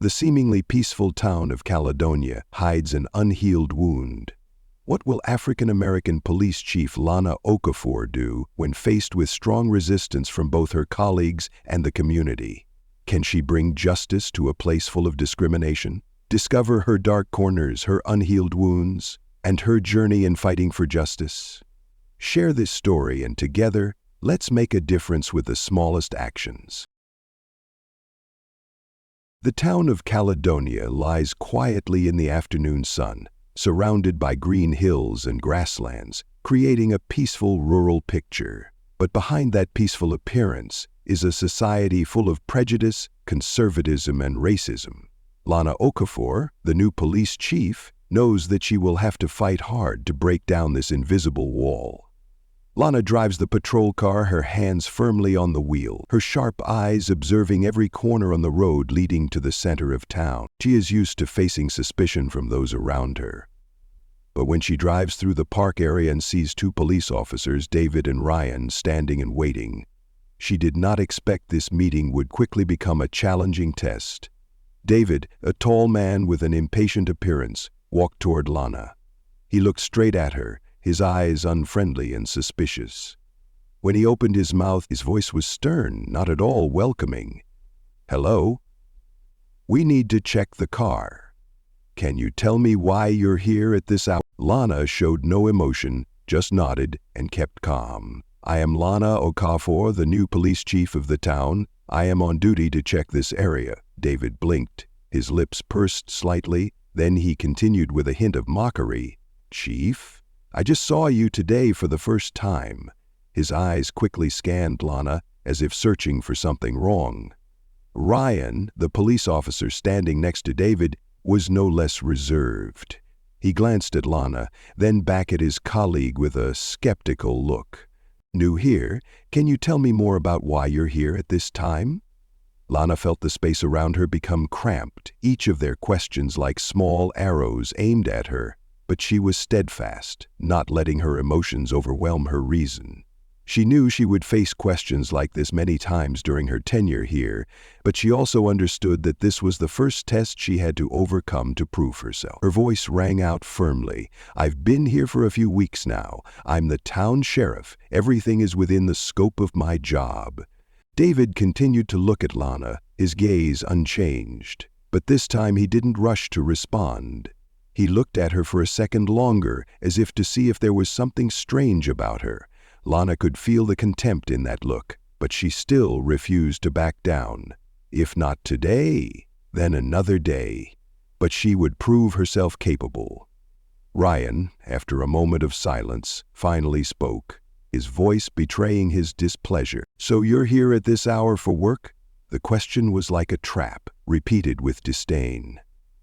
The seemingly peaceful town of Caledonia hides an unhealed wound. What will African-American Police Chief Lana Okafor do when faced with strong resistance from both her colleagues and the community? Can she bring justice to a place full of discrimination? Discover her dark corners, her unhealed wounds, and her journey in fighting for justice. Share this story, and together, let's make a difference with the smallest actions. The town of Caledonia lies quietly in the afternoon sun, surrounded by green hills and grasslands, creating a peaceful rural picture. But behind that peaceful appearance is a society full of prejudice, conservatism, and racism. Lana Okafor, the new police chief, knows that she will have to fight hard to break down this invisible wall. Lana drives the patrol car, her hands firmly on the wheel, her sharp eyes observing every corner on the road leading to the center of town. She is used to facing suspicion from those around her. But when she drives through the park area and sees two police officers, David and Ryan, standing and waiting, she did not expect this meeting would quickly become a challenging test. David, a tall man with an impatient appearance, walked toward Lana. He looked straight at her, his eyes unfriendly and suspicious. When he opened his mouth, his voice was stern, not at all welcoming. "Hello? We need to check the car. Can you tell me why you're here at this hour?" Lana showed no emotion, just nodded and kept calm. "I am Lana Okafor, the new police chief of the town. I am on duty to check this area." David blinked, his lips pursed slightly, then he continued with a hint of mockery. "Chief? I just saw you today for the first time." His eyes quickly scanned Lana, as if searching for something wrong. Ryan, the police officer standing next to David, was no less reserved. He glanced at Lana, then back at his colleague with a skeptical look. "New here? Can you tell me more about why you're here at this time?" Lana felt the space around her become cramped, each of their questions like small arrows aimed at her. But she was steadfast, not letting her emotions overwhelm her reason. She knew she would face questions like this many times during her tenure here, but she also understood that this was the first test she had to overcome to prove herself. Her voice rang out firmly. "I've been here for a few weeks now. I'm the town sheriff. Everything is within the scope of my job." David continued to look at Lana, his gaze unchanged. But this time he didn't rush to respond. He looked at her for a second longer, as if to see if there was something strange about her. Lana could feel the contempt in that look, but she still refused to back down. If not today, then another day. But she would prove herself capable. Ryan, after a moment of silence, finally spoke, his voice betraying his displeasure. "So you're here at this hour for work?" The question was like a trap, repeated with disdain.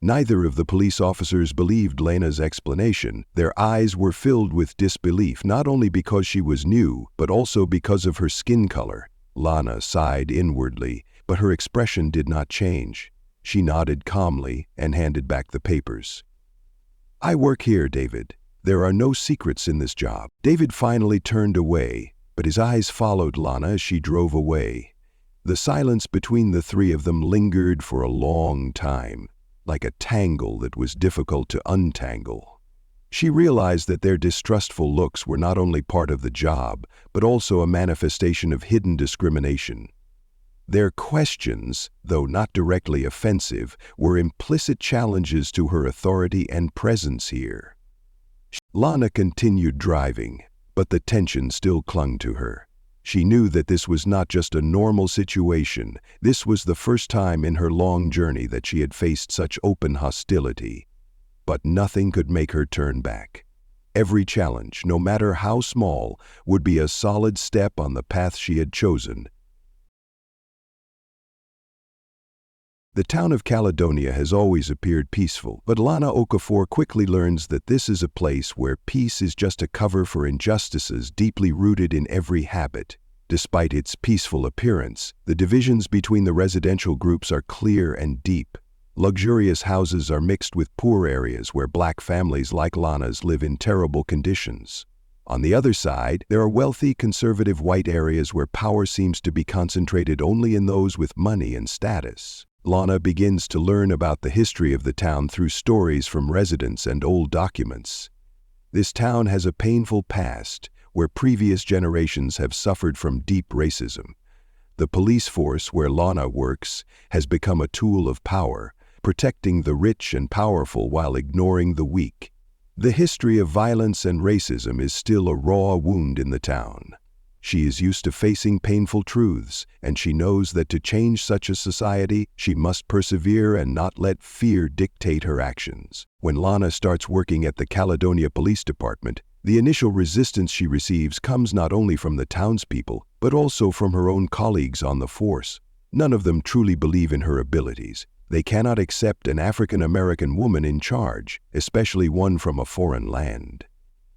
Neither of the police officers believed Lana's explanation. Their eyes were filled with disbelief, not only because she was new, but also because of her skin color. Lana sighed inwardly, but her expression did not change. She nodded calmly and handed back the papers. "I work here, David. There are no secrets in this job." David finally turned away, but his eyes followed Lana as she drove away. The silence between the three of them lingered for a long time, like a tangle that was difficult to untangle. She realized that their distrustful looks were not only part of the job, but also a manifestation of hidden discrimination. Their questions, though not directly offensive, were implicit challenges to her authority and presence here. Lana continued driving, but the tension still clung to her. She knew that this was not just a normal situation. This was the first time in her long journey that she had faced such open hostility. But nothing could make her turn back. Every challenge, no matter how small, would be a solid step on the path she had chosen. The town of Caledonia has always appeared peaceful, but Lana Okafor quickly learns that this is a place where peace is just a cover for injustices deeply rooted in every habit. Despite its peaceful appearance, the divisions between the residential groups are clear and deep. Luxurious houses are mixed with poor areas where black families like Lana's live in terrible conditions. On the other side, there are wealthy, conservative white areas where power seems to be concentrated only in those with money and status. Lana begins to learn about the history of the town through stories from residents and old documents. This town has a painful past where previous generations have suffered from deep racism. The police force where Lana works has become a tool of power, protecting the rich and powerful while ignoring the weak. The history of violence and racism is still a raw wound in the town. She is used to facing painful truths, and she knows that to change such a society, she must persevere and not let fear dictate her actions. When Lana starts working at the Caledonia Police Department, the initial resistance she receives comes not only from the townspeople, but also from her own colleagues on the force. None of them truly believe in her abilities. They cannot accept an African-American woman in charge, especially one from a foreign land.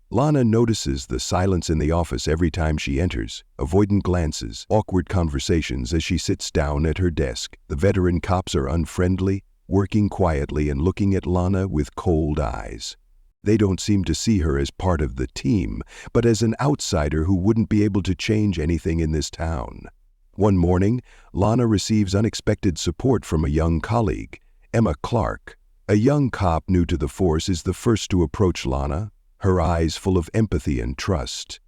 Lana notices the silence in the office every time she enters, avoidant glances, awkward conversations as she sits down at her desk. The veteran cops are unfriendly, working quietly and looking at Lana with cold eyes. They don't seem to see her as part of the team, but as an outsider who wouldn't be able to change anything in this town. One morning, Lana receives unexpected support from a young colleague, Emma Clark. A young cop new to the force is the first to approach Lana, her eyes full of empathy and trust.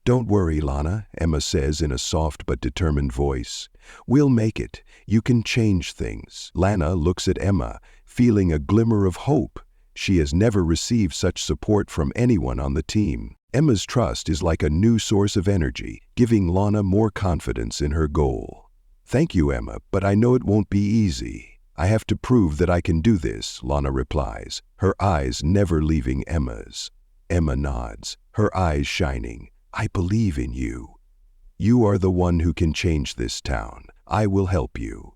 "Don't worry, Lana," Emma says in a soft but determined voice. "We'll make it. You can change things." Lana looks at Emma, feeling a glimmer of hope. She has never received such support from anyone on the team. Emma's trust is like a new source of energy, giving Lana more confidence in her goal. "Thank you, Emma, but I know it won't be easy. I have to prove that I can do this," Lana replies, her eyes never leaving Emma's. Emma nods, her eyes shining. "I believe in you. You are the one who can change this town. I will help you."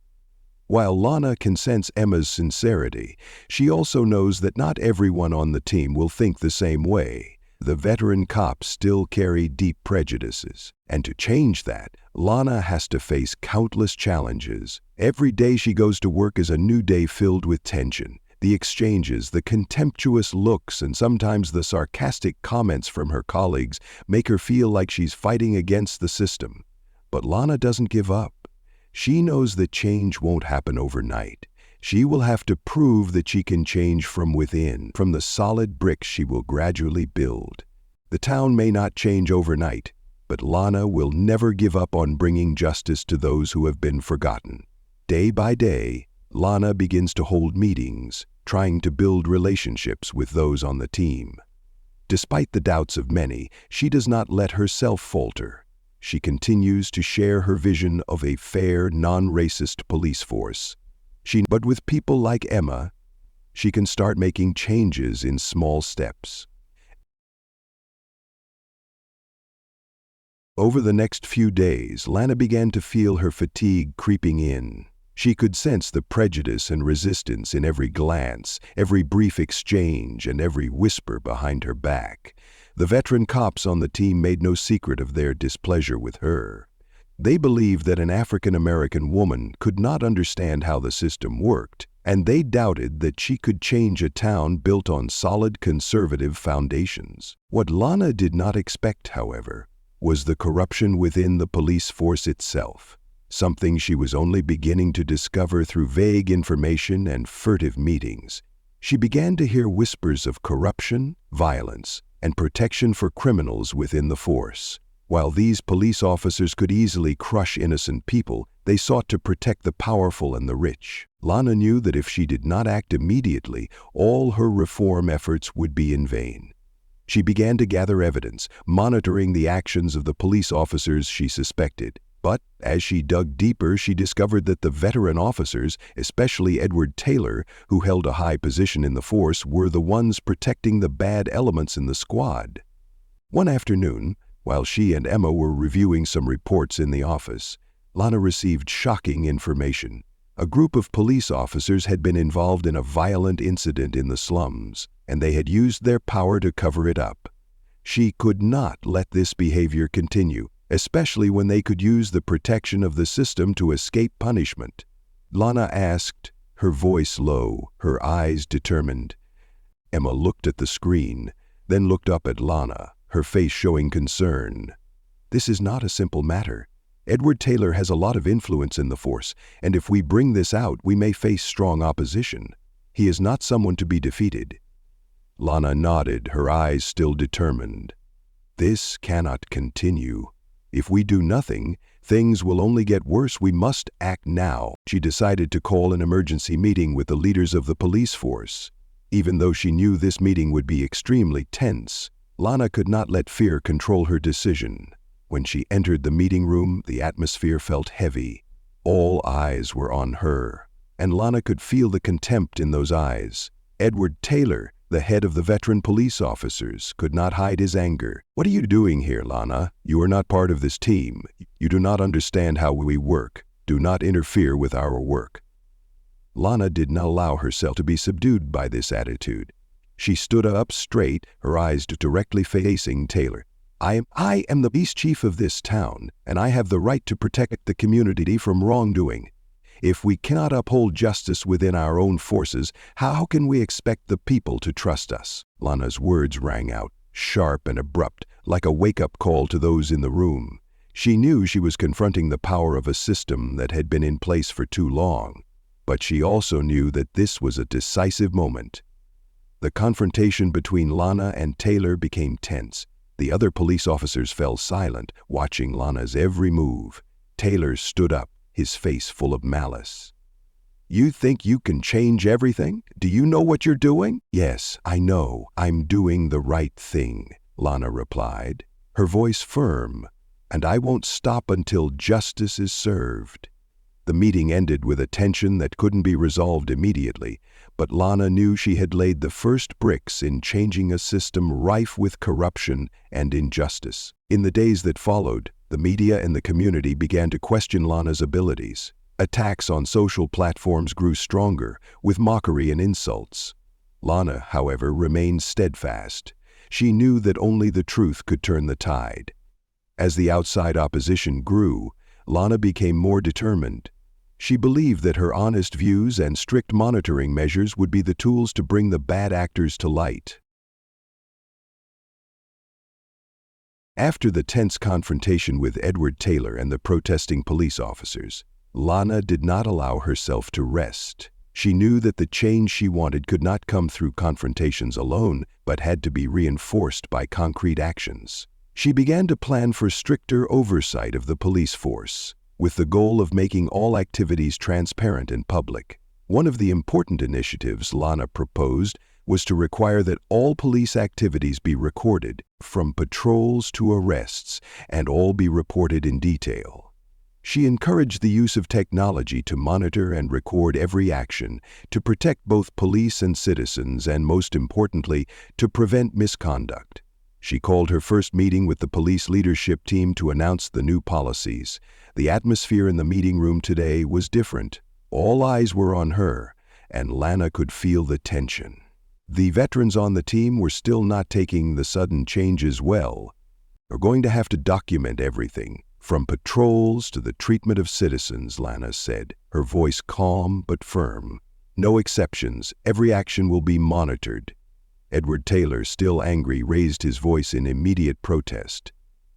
While Lana can sense Emma's sincerity, she also knows that not everyone on the team will think the same way. The veteran cops still carry deep prejudices, and to change that, Lana has to face countless challenges. Every day she goes to work is a new day filled with tension. The exchanges, the contemptuous looks, and sometimes the sarcastic comments from her colleagues make her feel like she's fighting against the system. But Lana doesn't give up. She knows that change won't happen overnight. She will have to prove that she can change from within, from the solid bricks she will gradually build. The town may not change overnight, but Lana will never give up on bringing justice to those who have been forgotten. Day by day, Lana begins to hold meetings, trying to build relationships with those on the team. Despite the doubts of many, she does not let herself falter. She continues to share her vision of a fair, non-racist police force. But with people like Emma, she can start making changes in small steps. Over the next few days, Lana began to feel her fatigue creeping in. She could sense the prejudice and resistance in every glance, every brief exchange, and every whisper behind her back. The veteran cops on the team made no secret of their displeasure with her. They believed that an African-American woman could not understand how the system worked, and they doubted that she could change a town built on solid conservative foundations. What Lana did not expect, however, was the corruption within the police force itself, something she was only beginning to discover through vague information and furtive meetings. She began to hear whispers of corruption, violence, and protection for criminals within the force. While these police officers could easily crush innocent people, they sought to protect the powerful and the rich. Lana knew that if she did not act immediately, all her reform efforts would be in vain. She began to gather evidence, monitoring the actions of the police officers she suspected. But as she dug deeper, she discovered that the veteran officers, especially Edward Taylor, who held a high position in the force, were the ones protecting the bad elements in the squad. One afternoon, while she and Emma were reviewing some reports in the office, Lana received shocking information. A group of police officers had been involved in a violent incident in the slums, and they had used their power to cover it up. She could not let this behavior continue, especially when they could use the protection of the system to escape punishment. Lana asked, her voice low, her eyes determined. Emma looked at the screen, then looked up at Lana, her face showing concern. "This is not a simple matter. Edward Taylor has a lot of influence in the force, and if we bring this out, we may face strong opposition. He is not someone to be defeated." Lana nodded, her eyes still determined. "This cannot continue. If we do nothing, things will only get worse. We must act now." She decided to call an emergency meeting with the leaders of the police force. Even though she knew this meeting would be extremely tense, Lana could not let fear control her decision. When she entered the meeting room, the atmosphere felt heavy. All eyes were on her, and Lana could feel the contempt in those eyes. Edward Taylor, the head of the veteran police officers, could not hide his anger. "What are you doing here, Lana? You are not part of this team. You do not understand how we work. Do not interfere with our work." Lana did not allow herself to be subdued by this attitude. She stood up straight, her eyes directly facing Taylor. I am the police chief of this town, and I have the right to protect the community from wrongdoing. If we cannot uphold justice within our own forces, how can we expect the people to trust us?" Lana's words rang out, sharp and abrupt, like a wake-up call to those in the room. She knew she was confronting the power of a system that had been in place for too long, but she also knew that this was a decisive moment. The confrontation between Lana and Taylor became tense. The other police officers fell silent, watching Lana's every move. Taylor stood up, his face full of malice. "You think you can change everything? Do you know what you're doing?" "Yes, I know. I'm doing the right thing," Lana replied, her voice firm, "and I won't stop until justice is served." The meeting ended with a tension that couldn't be resolved immediately, but Lana knew she had laid the first bricks in changing a system rife with corruption and injustice. In the days that followed, the media and the community began to question Lana's abilities. Attacks on social platforms grew stronger, with mockery and insults. Lana, however, remained steadfast. She knew that only the truth could turn the tide. As the outside opposition grew, Lana became more determined. She believed that her honest views and strict monitoring measures would be the tools to bring the bad actors to light. After the tense confrontation with Edward Taylor and the protesting police officers, Lana did not allow herself to rest. She knew that the change she wanted could not come through confrontations alone, but had to be reinforced by concrete actions. She began to plan for stricter oversight of the police force, with the goal of making all activities transparent and public. One of the important initiatives Lana proposed was to require that all police activities be recorded, from patrols to arrests, and all be reported in detail. She encouraged the use of technology to monitor and record every action, to protect both police and citizens, and most importantly, to prevent misconduct. She called her first meeting with the police leadership team to announce the new policies. The atmosphere in the meeting room today was different. All eyes were on her, and Lana could feel the tension. The veterans on the team were still not taking the sudden changes well. "We're going to have to document everything, from patrols to the treatment of citizens," Lana said, her voice calm but firm. "No exceptions. Every action will be monitored." Edward Taylor, still angry, raised his voice in immediate protest.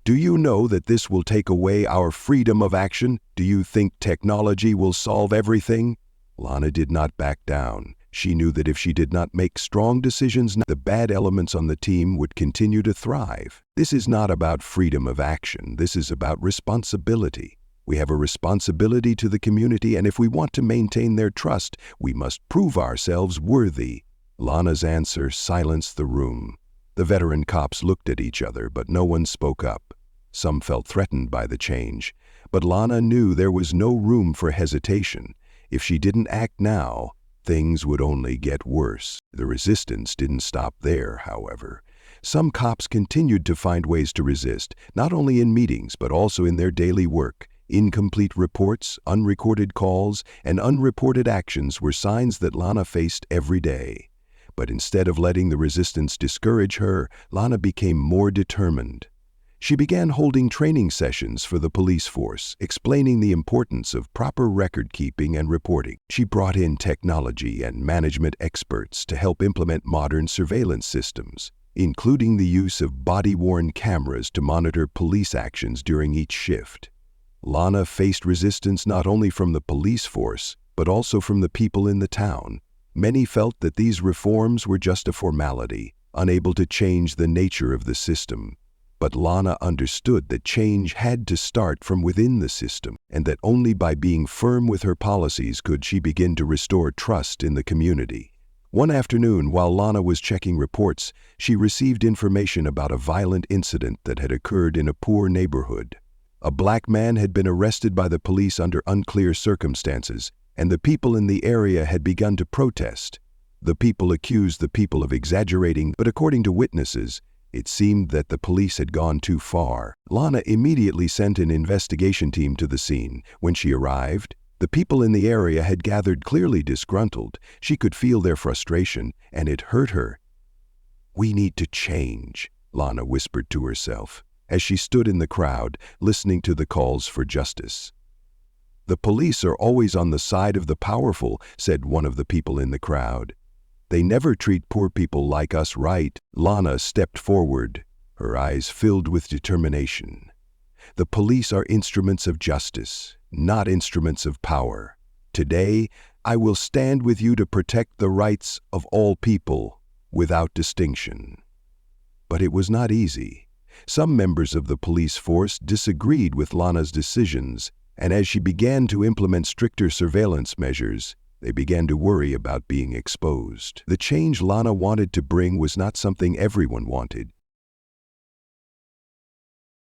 "Do you know that this will take away our freedom of action? Do you think technology will solve everything?" Lana did not back down. She knew that if she did not make strong decisions, the bad elements on the team would continue to thrive. This is not about freedom of action. This is about responsibility. We have a responsibility to the community, and if we want to maintain their trust, we must prove ourselves worthy. Lana's answer silenced the room. The veteran cops looked at each other, but no one spoke up. Some felt threatened by the change, but Lana knew there was no room for hesitation. If she didn't act now, things would only get worse. The resistance didn't stop there, however. Some cops continued to find ways to resist, not only in meetings, but also in their daily work. Incomplete reports, unrecorded calls, and unreported actions were signs that Lana faced every day. But instead of letting the resistance discourage her, Lana became more determined. She began holding training sessions for the police force, explaining the importance of proper record-keeping and reporting. She brought in technology and management experts to help implement modern surveillance systems, including the use of body-worn cameras to monitor police actions during each shift. Lana faced resistance not only from the police force, but also from the people in the town. Many felt that these reforms were just a formality, unable to change the nature of the system. But Lana understood that change had to start from within the system, and that only by being firm with her policies could she begin to restore trust in the community. One afternoon, while Lana was checking reports, she received information about a violent incident that had occurred in a poor neighborhood. A black man had been arrested by the police under unclear circumstances, and the people in the area had begun to protest. The people accused the people of exaggerating, but according to witnesses, it seemed that the police had gone too far. Lana immediately sent an investigation team to the scene. When she arrived, the people in the area had gathered, clearly disgruntled. She could feel their frustration, and it hurt her. "We need to change," Lana whispered to herself, as she stood in the crowd, listening to the calls for justice. "The police are always on the side of the powerful," said one of the people in the crowd. "They never treat poor people like us right." Lana stepped forward, her eyes filled with determination. "The police are instruments of justice, not instruments of power. Today, I will stand with you to protect the rights of all people, without distinction." But it was not easy. Some members of the police force disagreed with Lana's decisions, and as she began to implement stricter surveillance measures, they began to worry about being exposed. The change Lana wanted to bring was not something everyone wanted.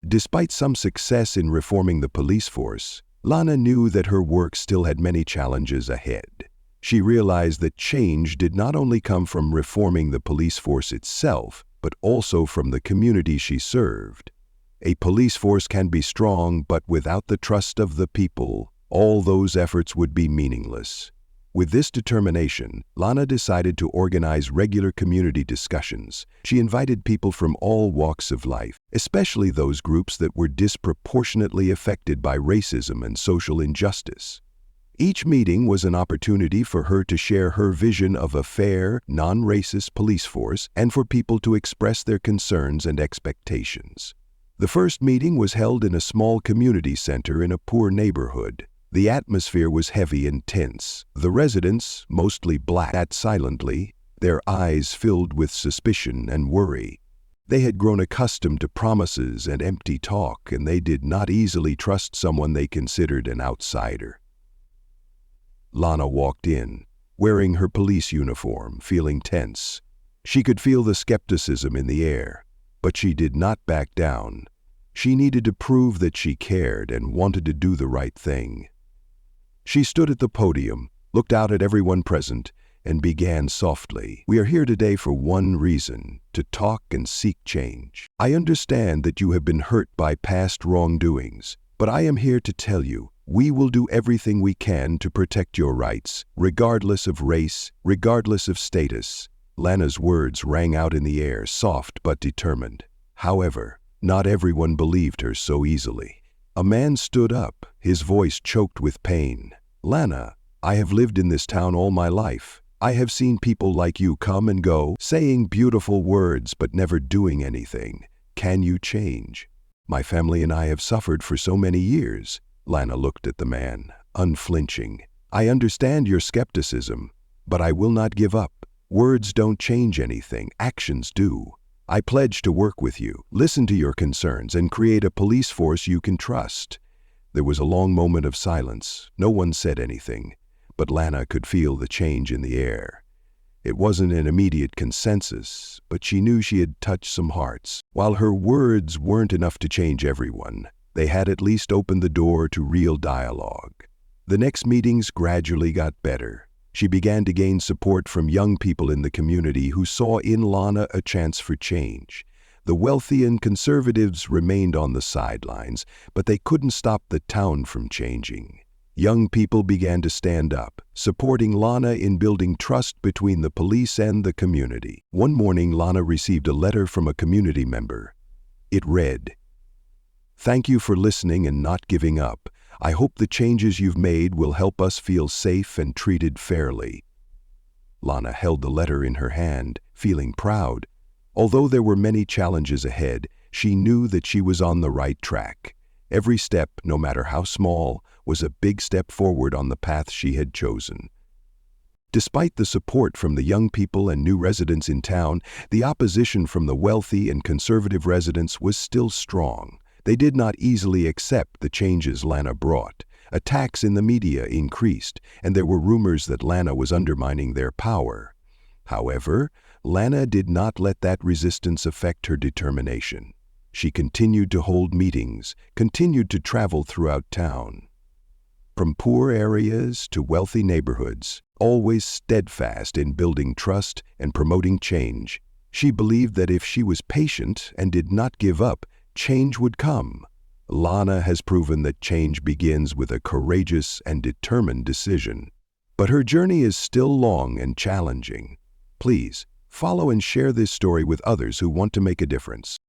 Despite some success in reforming the police force, Lana knew that her work still had many challenges ahead. She realized that change did not only come from reforming the police force itself, but also from the community she served. A police force can be strong, but without the trust of the people, all those efforts would be meaningless. With this determination, Lana decided to organize regular community discussions. She invited people from all walks of life, especially those groups that were disproportionately affected by racism and social injustice. Each meeting was an opportunity for her to share her vision of a fair, non-racist police force and for people to express their concerns and expectations. The first meeting was held in a small community center in a poor neighborhood. The atmosphere was heavy and tense. The residents, mostly black, sat silently, their eyes filled with suspicion and worry. They had grown accustomed to promises and empty talk, and they did not easily trust someone they considered an outsider. Lana walked in, wearing her police uniform, feeling tense. She could feel the skepticism in the air, but she did not back down. She needed to prove that she cared and wanted to do the right thing. She stood at the podium, looked out at everyone present, and began softly. "We are here today for one reason, to talk and seek change. I understand that you have been hurt by past wrongdoings, but I am here to tell you, we will do everything we can to protect your rights, regardless of race, regardless of status." Lana's words rang out in the air, soft but determined. However, not everyone believed her so easily. A man stood up, his voice choked with pain. "Lana, I have lived in this town all my life. I have seen people like you come and go, saying beautiful words but never doing anything. Can you change? My family and I have suffered for so many years." Lana looked at the man, unflinching. "I understand your skepticism, but I will not give up. Words don't change anything, actions do. I pledge to work with you, listen to your concerns, and create a police force you can trust." There was a long moment of silence. No one said anything, but Lana could feel the change in the air. It wasn't an immediate consensus, but she knew she had touched some hearts. While her words weren't enough to change everyone, they had at least opened the door to real dialogue. The next meetings gradually got better. She began to gain support from young people in the community who saw in Lana a chance for change. The wealthy and conservatives remained on the sidelines, but they couldn't stop the town from changing. Young people began to stand up, supporting Lana in building trust between the police and the community. One morning, Lana received a letter from a community member. It read, "Thank you for listening and not giving up. I hope the changes you've made will help us feel safe and treated fairly." Lana held the letter in her hand, feeling proud. Although there were many challenges ahead, she knew that she was on the right track. Every step, no matter how small, was a big step forward on the path she had chosen. Despite the support from the young people and new residents in town, the opposition from the wealthy and conservative residents was still strong. They did not easily accept the changes Lana brought. Attacks in the media increased, and there were rumors that Lana was undermining their power. However, Lana did not let that resistance affect her determination. She continued to hold meetings, continued to travel throughout town. From poor areas to wealthy neighborhoods, always steadfast in building trust and promoting change, she believed that if she was patient and did not give up, change would come. Lana has proven that change begins with a courageous and determined decision. But her journey is still long and challenging. Please, follow and share this story with others who want to make a difference.